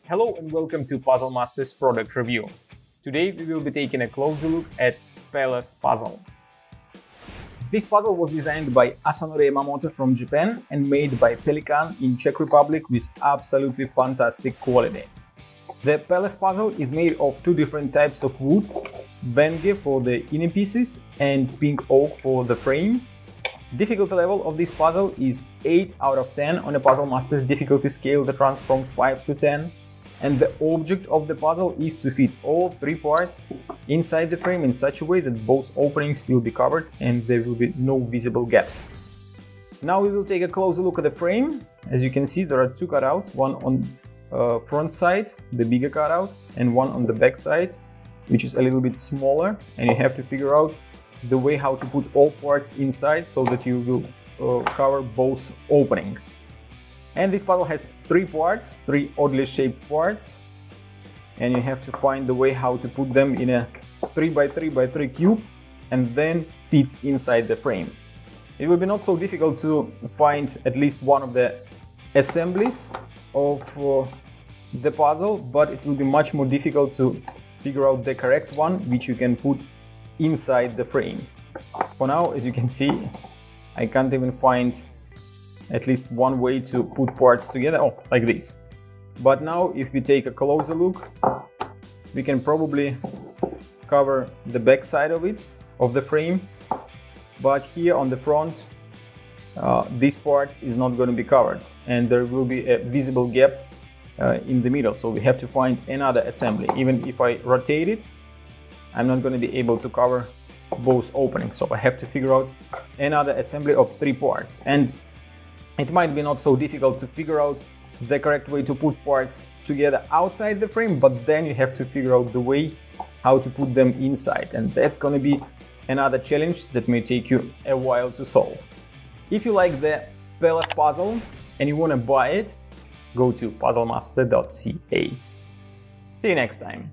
Hello and welcome to Puzzle Masters product review. Today we will be taking a closer look at Palace puzzle. This puzzle was designed by Asanori Yamamoto from Japan and made by Pelikan in Czech Republic with absolutely fantastic quality. The Palace puzzle is made of two different types of wood, Venge for the inner pieces and pink oak for the frame. Difficulty level of this puzzle is 8 out of 10 on a Puzzle Masters difficulty scale that runs from 5 to 10. And the object of the puzzle is to fit all three parts inside the frame in such a way that both openings will be covered and there will be no visible gaps. Now we will take a closer look at the frame. As you can see, there are two cutouts, one on front side, the bigger cutout, and one on the back side, which is a little bit smaller, and you have to figure out the way how to put all parts inside so that you will cover both openings. And this puzzle has three parts, three oddly shaped parts, and you have to find the way how to put them in a 3x3x3 cube and then fit inside the frame. It will be not so difficult to find at least one of the assemblies of the puzzle, but it will be much more difficult to figure out the correct one which you can put inside the frame. For now, as you can see, I can't even find at least one way to put parts together, like this. But now if we take a closer look, we can probably cover the back side of it, of the frame, but here on the front this part is not going to be covered and there will be a visible gap in the middle, so we have to find another assembly. Even if I rotate it, I'm not going to be able to cover both openings, so I have to figure out another assembly of three parts. And it might be not so difficult to figure out the correct way to put parts together outside the frame, but then you have to figure out the way how to put them inside, and that's going to be another challenge that may take you a while to solve. If you like the Palace puzzle and you want to buy it, go to puzzlemaster.ca. See you next time.